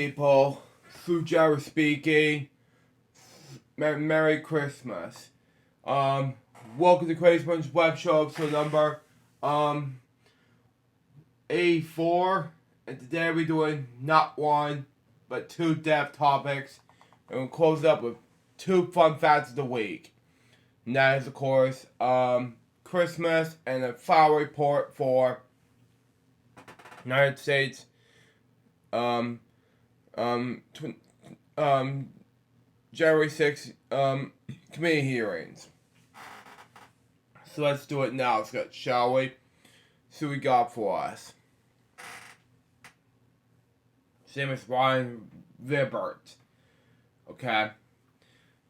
people, through Jerry speaking, Merry Christmas. Welcome to TheCrazyBunch's WebShow episode number 84. And today we're doing not one, but two depth topics. And we'll close up with two fun facts of the week. And that is, of course, Christmas and a flower report for United States January 6th committee hearings. So let's do it now, shall we? See what we got for us. His name is Ryan Vibert. Okay.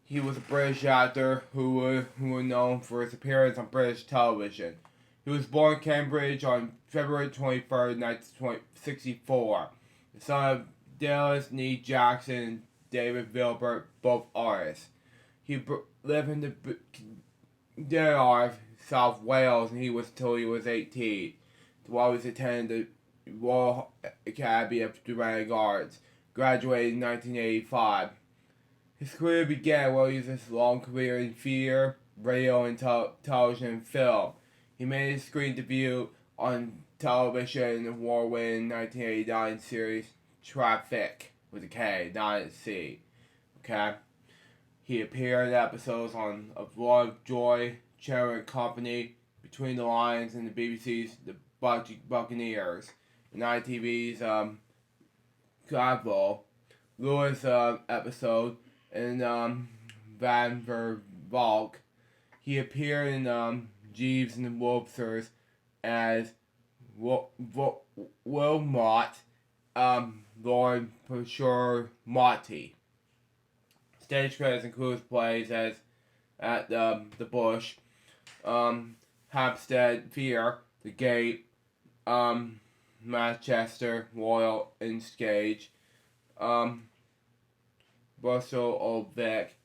He was a British actor who was known for his appearance on British television. He was born in Cambridge on February 23rd, 1964. The son of Dallas Nee Jackson and David Vilbert, both artists. He lived in the DR, South Wales, and he was until he was 18. While he was attending the Royal Academy of Dramatic Arts, graduated in 1985. His career began while he was his long career in theater, radio, and television and film. He made his screen debut on television in the award-winning 1989 series Traffic, with a K, not a C. Okay? He appeared in episodes of Lord of Joy, Cherry and Company, Between the Lines, and the BBC's The Buccaneers, and ITV's Godfall, Lewis episode, and Van der Valk. He appeared in Jeeves and the Wolfsters as Wilmot, Lord Pershore Motti. Stage credits includes plays as at the Bush, Hampstead Fair, The Gate, Manchester Royal Exchange, Brussels Old Vic,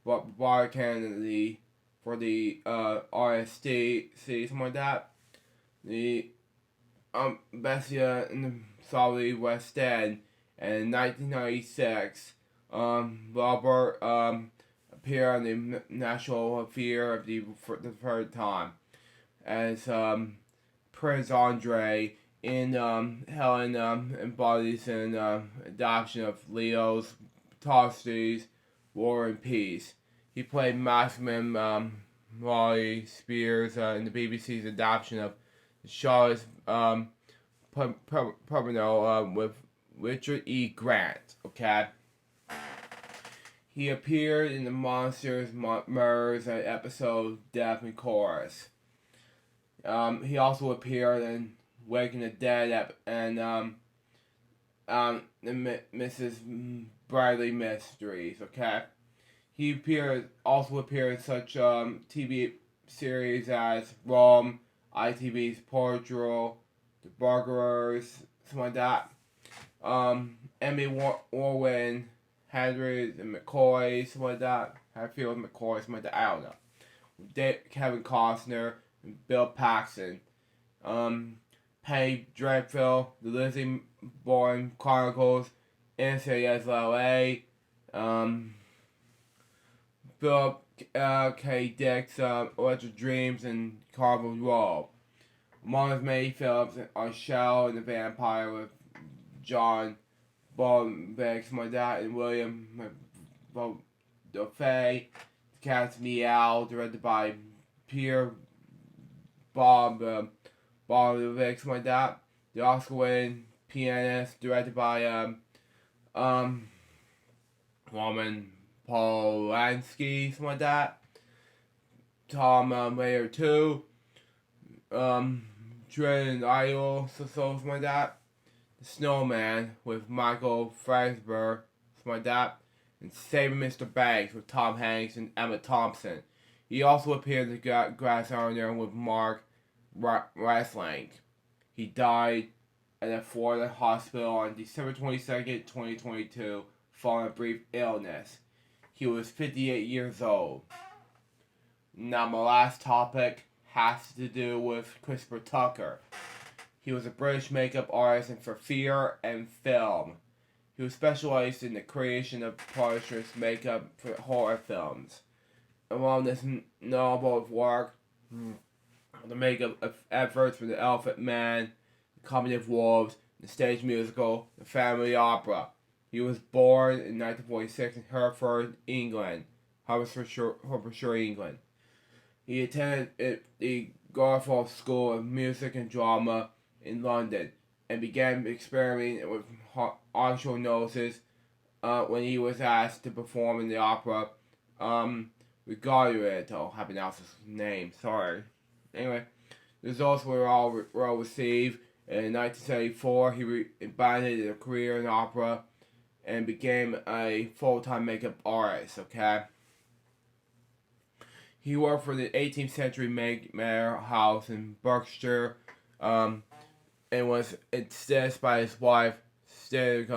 Bar Kennedy for the RST, something like that. The Bessia in the Solly West End, and in 1996, Robert appeared on the National Theatre for the third time as Prince Andre in Helen embodies an adoption of Leo's Tolstoy's War and Peace. He played Maximum Molly Spears in the BBC's adoption of Charlotte Pumino with Richard E. Grant. Okay. He appeared in the Monsters Murders episode Death and Chorus. He also appeared in Waking the Dead and the Mrs. Bradley Mysteries. Okay. He also appeared in such TV series as Rome, ITV's Portugal, The Burglars, something like that. Emmy Warwin, Henry and McCoy, something like that. Hatfield McCoy, something like that. I don't know. Kevin Costner and Bill Paxton. Penny Dreadful, The Lizzie Borden Chronicles, NCSLA, Philip K. Dick's Electric Dreams, and Carnival Row. Among his many films are Shell and the Vampire with John Baldwin, my dad, and William Dafoe. The Cat's Meow, directed by Pierre Baldwin, my dad. The Oscar-winning Pianist, directed by Roman Polanski, something like that. Tom Mayer 2. Trin Idol, something like that. The Snowman with Michael Fassbender, something like that. And Saving Mr. Banks with Tom Hanks and Emma Thompson. He also appeared in The Glass Onion with Mark Wrestling. He died at a Florida hospital on December 22nd, 2022, following a brief illness. He was 58 years old. Now my last topic has to do with Christopher Tucker. He was a British makeup artist for theater and film. He was specialized in the creation of portraits makeup for horror films. Along this novel of work, the makeup efforts for The Elephant Man, The Company of Wolves, the stage musical, The Family Opera. He was born in 1946 in Hereford, England. Hertfordshire, England. He attended the Garfield School of Music and Drama in London and began experimenting with artificial noses when he was asked to perform in the opera Rigoletto. I have announced his name, sorry. Anyway, the results were all well received. In 1974, he abandoned a career in opera and became a full-time makeup artist, okay? He worked for the 18th century manor house in Berkshire and was assisted by his wife, Stig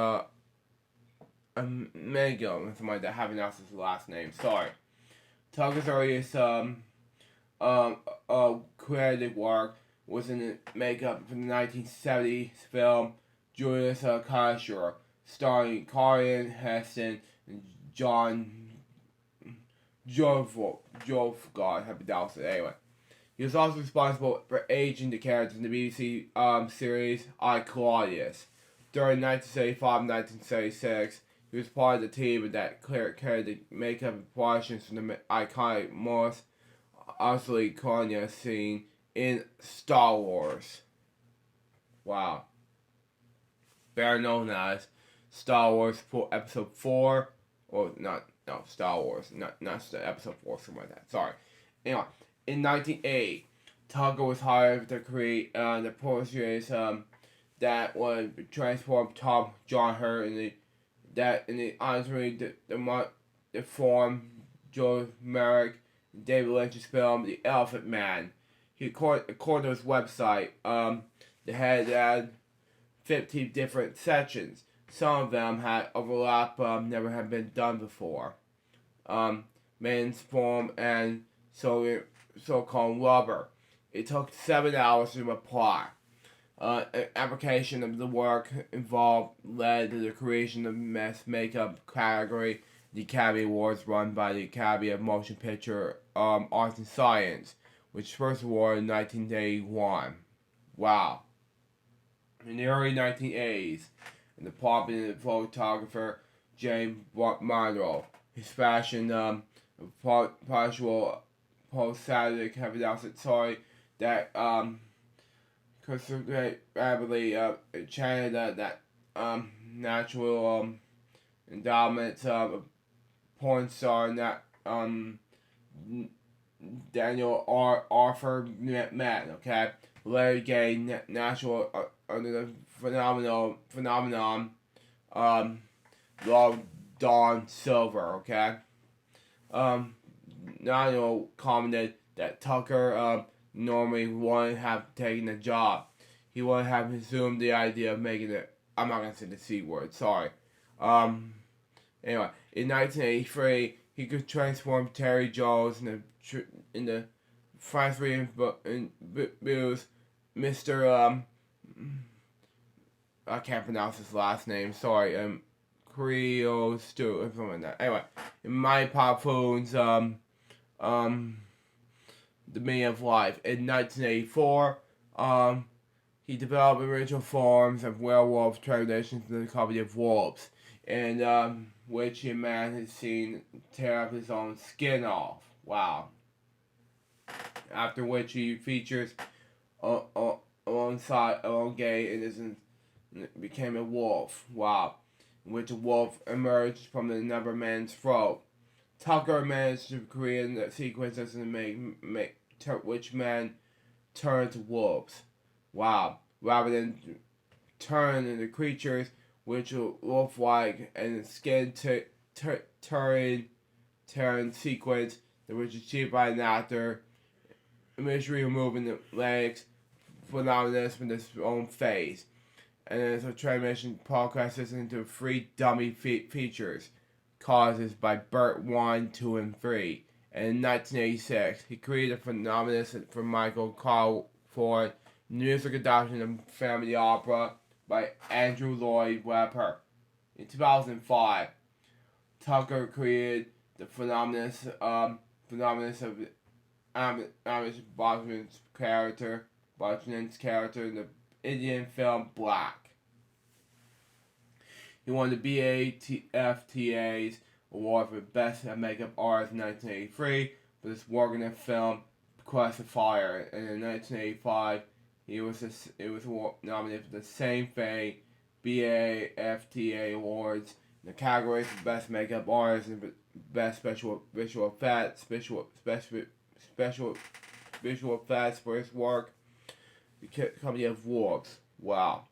Megill, something like that. I haven't announced his last name, sorry. Tucker's earliest creative work was in the makeup for the 1970s film Julius Caesar, starring Carlton Heston and John God, have announced it anyway. He was also responsible for aging the characters in the BBC series I, Claudius. During 1975 and 1976, he was part of the team that carried the makeup and proportions from the iconic Morse Osley Cornea scene in Star Wars. Wow. Better known as Star Wars Episode 4, or Star Wars, not Episode 4, something like that. Sorry. Anyway, in 1980, Tucker was hired to create the portraits that would transform John Hurt in the honestly the form Joe Merrick, David Lynch's film The Elephant Man. According to his website, they had 15 different sections. Some of them had overlap, never had been done before. Man's form and so-called rubber. It took 7 hours to apply. Application of the work involved led to the creation of Best Makeup category, the Academy Awards run by the Academy of Motion Picture Arts and Science, which first awarded in 1981. Wow. In the early 1980s, the prominent photographer James Monroe, his fashion partial post-Saturday have announced that rapidly China that natural endowments porn star Daniel Arthur Mann, okay? Larry Gay natural phenomenon Lord Don Silver, okay? Daniel commented that Tucker normally wouldn't have taken the job. He wouldn't have assumed the idea of making it. I'm not gonna say the C word. Sorry. Anyway, in 1983, he could transform Terry Jones in the Fast Reading Blues, Mr. I can't pronounce his last name. Sorry. Creole Stew or something like that. Anyway, in My Papoon's The Meaning of Life in 1984, he developed original forms of werewolf traditions in the Company of Wolves, and which a man had seen tear up his own skin off. Wow. After which he features alongside Gay and became a wolf. Wow. In which a wolf emerged from the another man's throat. Tucker managed to create a sequences and make which men turn to wolves. Wow. Rather than turn into creatures which are wolf-like and the skin turn sequence that was achieved by an actor, imagery removing the legs, phenomenal from his own face. And then so transmission progresses into 3 dummy features, causes by Burt 1, 2, and 3. And in 1986, he created a phenomenon for Michael Crawford, music adaptation of Family Opera by Andrew Lloyd Webber. In 2005, Tucker created the phenomenon of Amish Bachman's character in the Indian film Black. He won the BAFTA's award for Best Makeup Artist in 1983 for this work in the film Quest of Fire, and in 1985 he was nominated for the same thing BAFTA awards in the categories for Best Makeup Artist and Best Special Visual Effects for his work. The company of Wolves. Wow.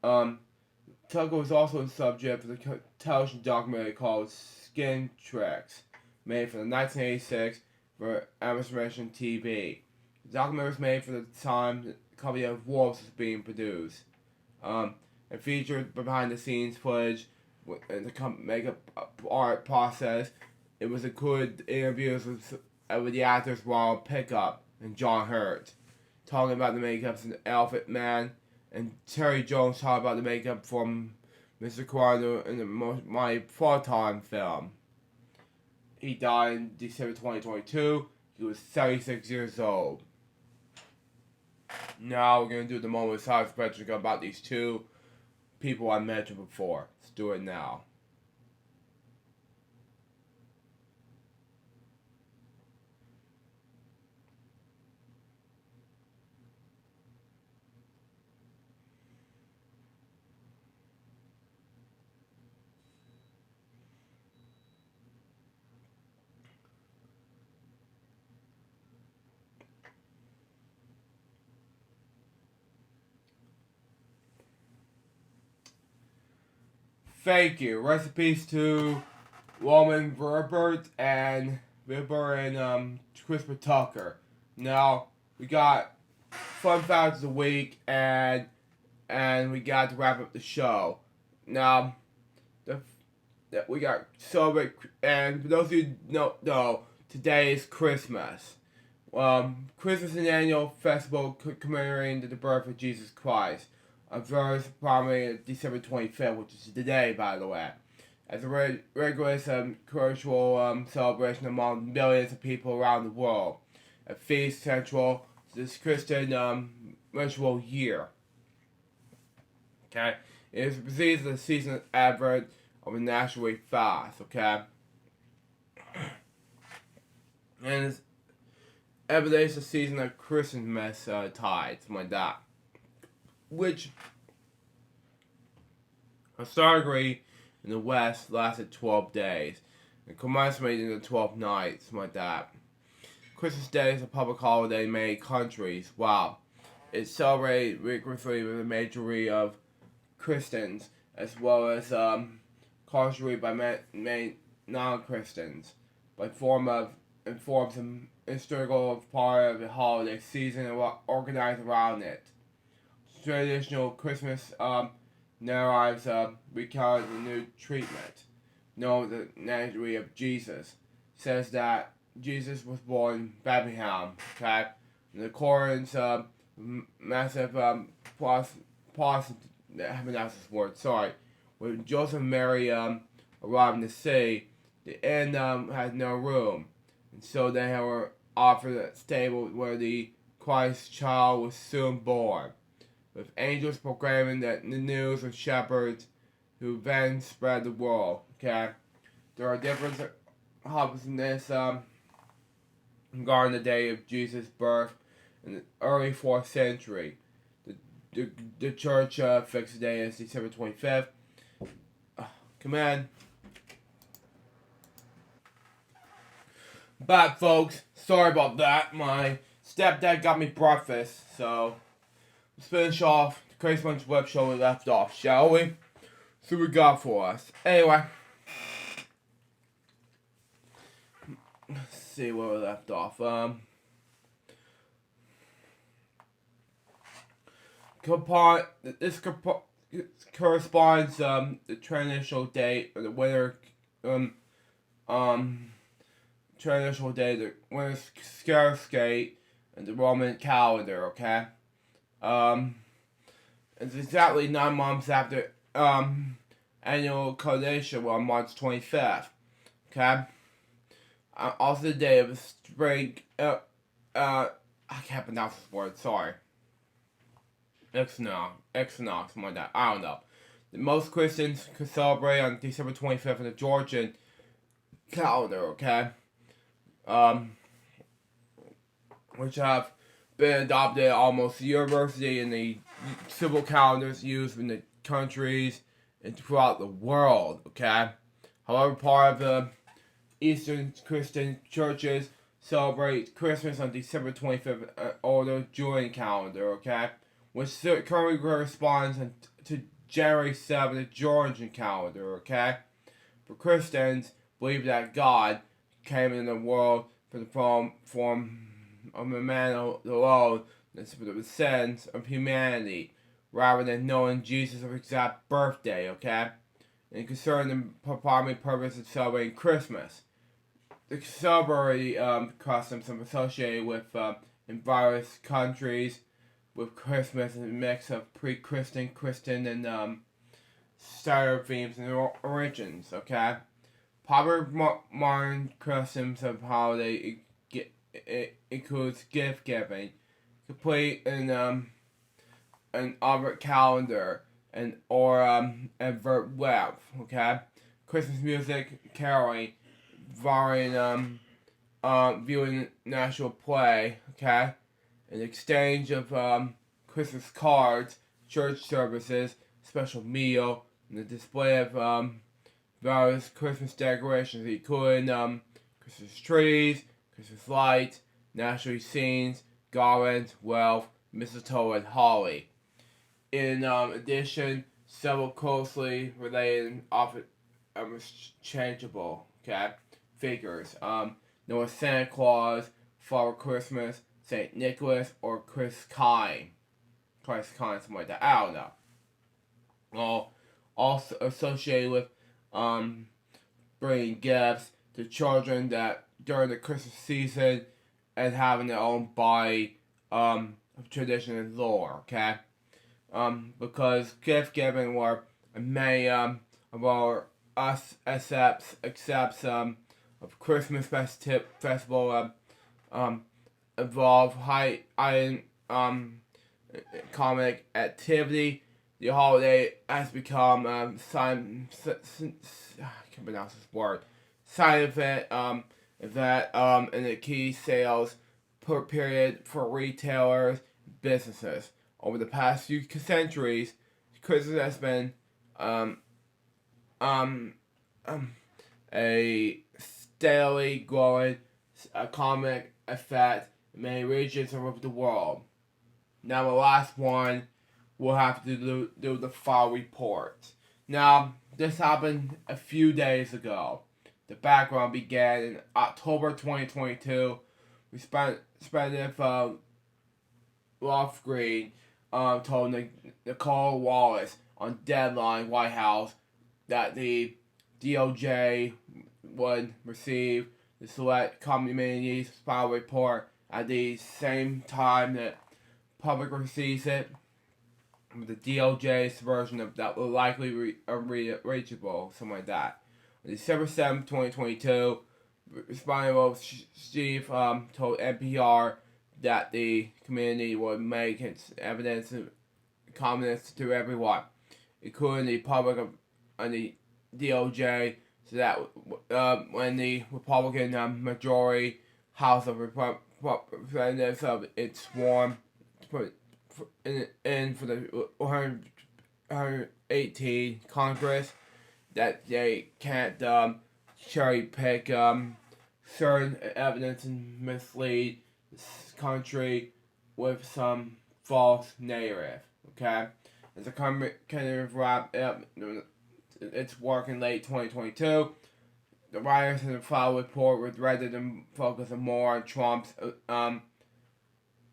Tucker was also the subject for the television documentary called Skin Tricks, made for the 1986 for Amazon TV. The documentary was made for the time the company of Wolves was being produced. It featured behind-the-scenes footage in the makeup art process. It was included interviews with the actors Ronald Pickup and John Hurt, talking about the makeups in Elephant Man, and Terry Jones talking about the makeup from Mr. Corridor in the My Photon film. He died in December 2022. He was 76 years old. Now we're going to do the moment of silence about these two people I mentioned before. Let's do it now. Thank you. Recipes to Roman Verbert and Christopher Tucker. Now we got fun facts of the week and we got to wrap up the show. Now we got celebrate, and for those of you who don't know, today is Christmas. Christmas is an annual festival commemorating the birth of Jesus Christ. Observes primarily December 25th, which is today, by the way, as a rigorous cultural celebration among millions of people around the world. A feast central to this Christian ritual year. Okay? It is perceived as a season advert of a national week fast, okay? And it's evidence a season of Christmas tide, something like that. Which historically in the West lasted 12 days and commemorated in the 12th night, something like that. Christmas Day is a public holiday in many countries. Wow. It's celebrated rigorously with a majority of Christians as well as culturally by many non-Christians by forms of historical part of the holiday season and organized around it. Traditional Christmas narratives recount the new treatment, known as the Nativity of Jesus. Says that Jesus was born in Bethlehem, okay? In accordance massive when Joseph and Mary arrived in the city, the inn had no room, and so they were offered a stable where the Christ child was soon born, with angels proclaiming that the news of shepherds who then spread the world. Okay, there are different hubs in this regarding the day of Jesus' birth in the early 4th century. The church fixed the day as December 25th. Come on. But folks, sorry about that. My stepdad got me breakfast, so let's finish off the Crazy Bunch's web show we left off, shall we? See what we got for us. Anyway, let's see where we left off. This corresponds the traditional date of the winter traditional day, the winter scare skate and the Roman calendar. Okay, it's exactly 9 months after annual coronation on March 25th. Okay? Also the day of spring, I can't pronounce this word, sorry. Equinox, something like that. I don't know. Most Christians could celebrate on December 25th in the Georgian calendar, okay? Which have been adopted almost universally in the civil calendars used in the countries and throughout the world, okay? However, part of the Eastern Christian churches celebrate Christmas on December 25th or the Julian calendar, okay? Which currently corresponds to January 7th, the Georgian calendar, okay? For Christians, believe that God came in the world for the form of a man alone, the sense of humanity, rather than knowing Jesus' exact birthday, okay? And concerning the primary purpose of celebrating Christmas. The celebratory customs are associated with, in various countries, with Christmas and a mix of pre-Christian, Christian, and starter themes and origins, okay? Popular modern customs of holiday includes gift giving, complete an elaborate calendar, or advert web, okay? Christmas music, caroling, varying viewing national play, okay? An exchange of Christmas cards, church services, special meal, and the display of various Christmas decorations, including Christmas trees, Christmas lights, national scenes, garlands, wealth, mistletoe, and holly. In addition, several closely related and often interchangeable, okay, figures. Known as Santa Claus, Father Christmas, St. Nicholas, or Christ Kind, something like that. I don't know. All also associated with bringing gifts to children that during the Christmas season and having their own body of tradition and lore. Okay, because gift giving were many of our accepts of Christmas festival involve high comic activity. The holiday has become I can't pronounce this word. Side event and the key sales per period for retailers and businesses. Over the past few centuries, Christmas has been a steadily growing economic effect in many regions of the world. Now the last one, we'll have to do the file report. Now, this happened a few days ago. The background began in October 2022. Representative Lofgren told Nicole Wallace on Deadline White House that the DOJ would receive the select community's file report at the same time that public receives it. The DOJ's version of that will likely reachable, something like that. On December 7th, 2022, Responding Chief told NPR that the community would make its evidence and comments to everyone, including the public and the DOJ, so that when the Republican majority House of Representatives of its sworn in for the 118 Congress, that they can't cherry pick certain evidence and mislead this country with some false narrative. Okay, as a kind of wrap up its work in late 2022. The writers in the file report was rather than focus more on Trump's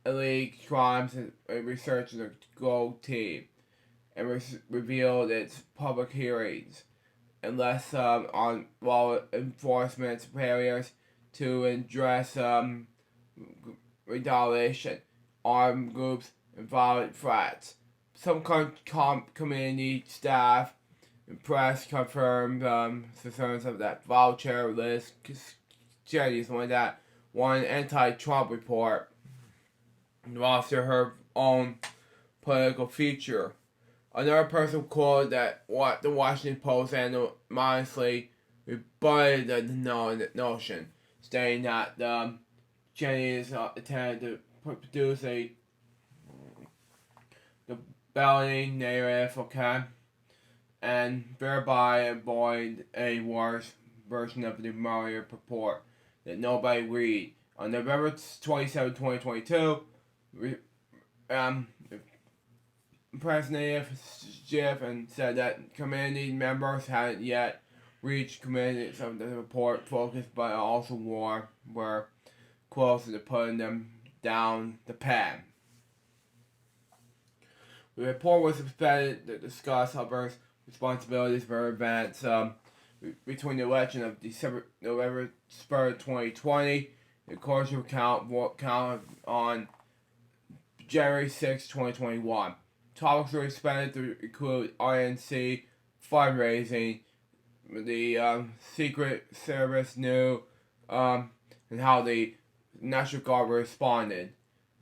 illegal crimes and research of the Gold Team, and revealed its public hearings, and less on law enforcement failures to address retaliation, armed groups, and violent threats. Some community staff The press confirmed concerns of that voucher list. Jenny's one that one anti-Trump report lost her own political future. Another person quoted that what the Washington Post anonymously rebutted the notion, stating that Cheney's intended to produce the balloting narrative, okay, and thereby avoid a worse version of the Mueller report that nobody read. On November 27, 2022, President Schiff and said that committee members hadn't yet reached committees of the report focused, but also were closer to putting them down the pan. The report was expected to discuss Hubbard's responsibilities for events between the election of November 2020, the closure count on January 6, 2021. Topics were expected to include INC fundraising, the Secret Service knew, and how the National Guard responded.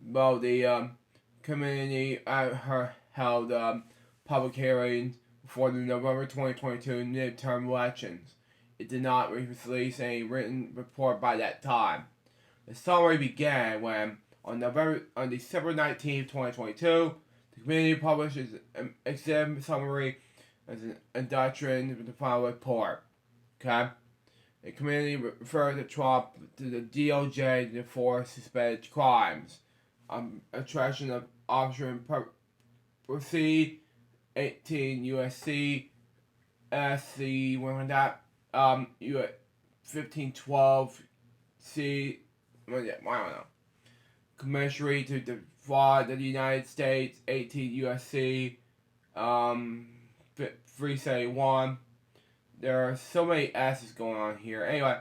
Well, the committee held public hearings before the November 2022 midterm elections. It did not release any written report by that time. The summary began when, on December 19, 2022, the committee published an exam summary as an introduction to the final report. Okay? The committee referred to Trump to the DOJ for suspected crimes. Attraction of Officer Proceed 18 USC SC 1512 C, I don't know. Commensurate to defraud the United States 18 USC 371. There are so many S's going on here. Anyway,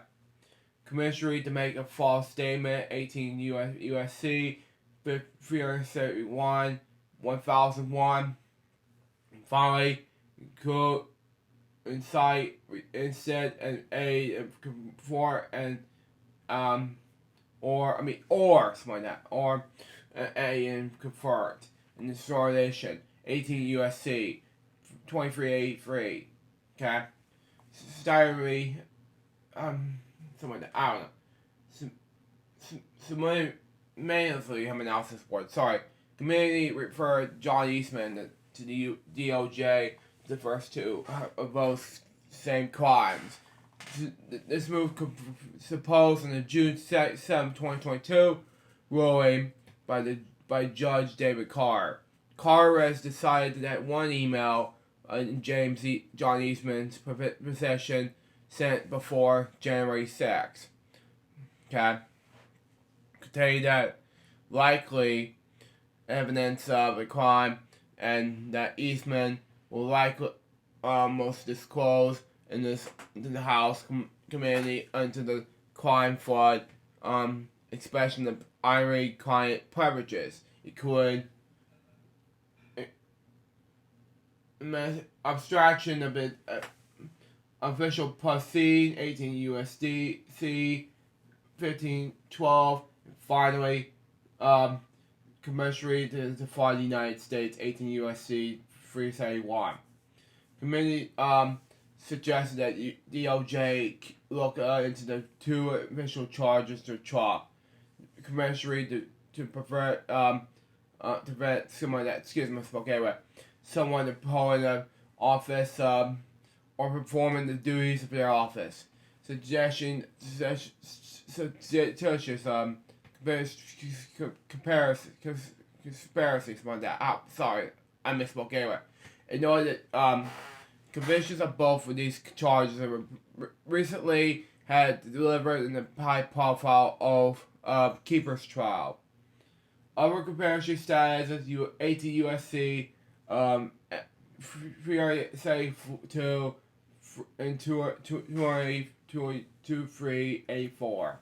commensurate to make a false statement 18 USC 371 1001. And finally, quote, incite, instead, and a for and or something like that, or a and convert in this relation 18 USC 2383. Okay, styrene, something like that. I don't know. Simultaneously, analysis board. Sorry, committee referred John Eastman to the DOJ. The first two of those same crimes. This move supposed in the June 7, 2022 ruling by Judge David Carr. Carr has decided that one email in John Eastman's possession sent before January 6. Okay? Contain that likely evidence of a crime, and that Eastman will likely most disclose in the House committee into the crime flood, expression of irony client privileges, including abstraction of the official proceed 18 USD C 1512. Finally, commensurate to defraud the United States 18 USC 371. Committee suggested that DOJ look into the two official charges to Trump, commensurate to prevent someone that someone to pull in the office or performing the duties of their office. Suggestion conspiracy, something like that. Sorry, I misspoke anyway. In order that convictions of both of these charges were recently had delivered in the high-profile of Keeper's trial. Other comparison status is 18 USC 372 and 2384.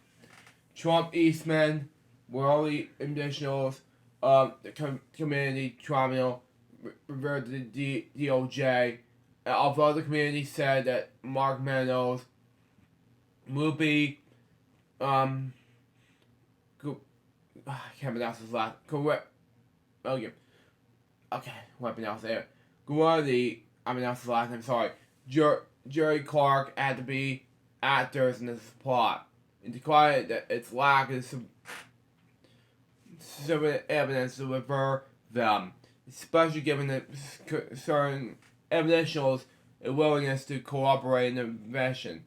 Trump Eastman were only initials of the community tribunal referred to the DOJ although the community said that Mark Meadows will be, I can't pronounce his last, correct, okay, what pronounce it? Grundy, I pronounce his last name, sorry, Jerry Clark had to be actors in this plot, and declared that its lack of sufficient evidence to refer them, especially given the certain evidentials and willingness to cooperate in the investigation.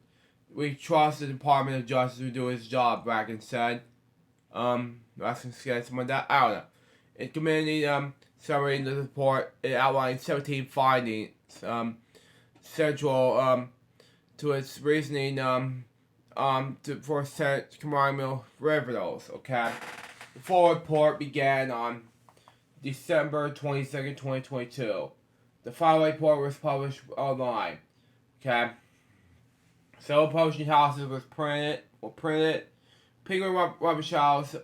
We trust the Department of Justice to do its job, Bracken said. That's some like that. I don't know. In committee summary in the report, it outlined 17 findings central to its reasoning for combining derivatives. Okay, the full report began on December 22nd, 2022. The final report was published online. Okay, several publishing houses were printed. Penguin Rubbish House,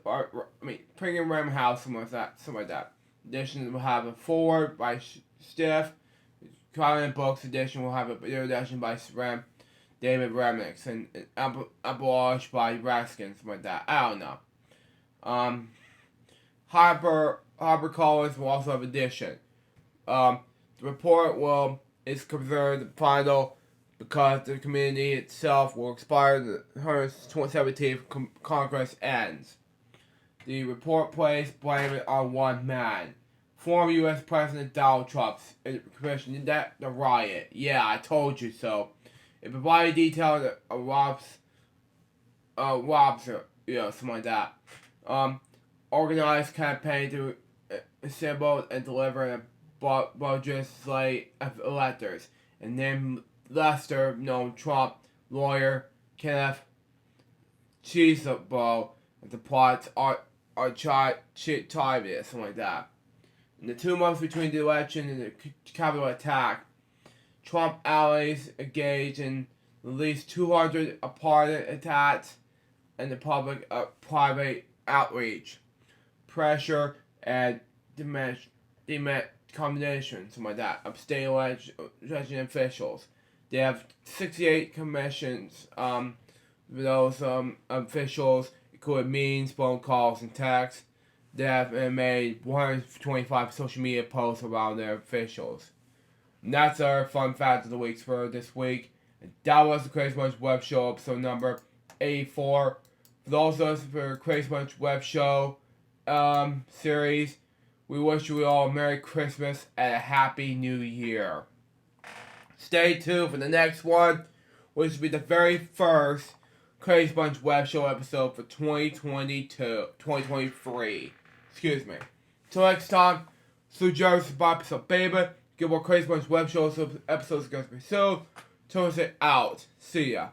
Penguin Rem House, something like that. Edition will have a forward by Stiff. Common Books edition will have a video edition by David Remix and Abolish by Raskin, something like that. I don't know. HarperCollins will also have edition. The report is considered final because the community itself will expire the 117th Congress ends. The report placed blame it on one man. Former U.S. President Donald Trump commissioned the riot. Yeah, I told you so. It provided details of something like that. Organized campaign to assemble and deliver a budget slate of electors, and named Lester, known Trump lawyer Kenneth Cheesebro, and the plots are something like that. In the 2 months between the election and the Capitol attack, Trump allies engaged in at least 200 apartment attacks and the public private outreach, pressure, and combination, something like that, of state election officials. They have 68 commissions. Those officials include meetings, phone calls, and texts. They have made 125 social media posts around their officials. And that's our fun fact of the week for this week. And that was the Crazy Bunch Web Show episode number 84. For those of us for Crazy Bunch Web Show series, we wish you all a Merry Christmas and a Happy New Year. Stay tuned for the next one, which will be the very first Crazy Bunch Web Show episode for 2023. Excuse me. Till next time, Sue Jarvis is Bob Episode Baby. Get more Crazy Bunch Web Show episodes going to be soon. Till it's out. See ya.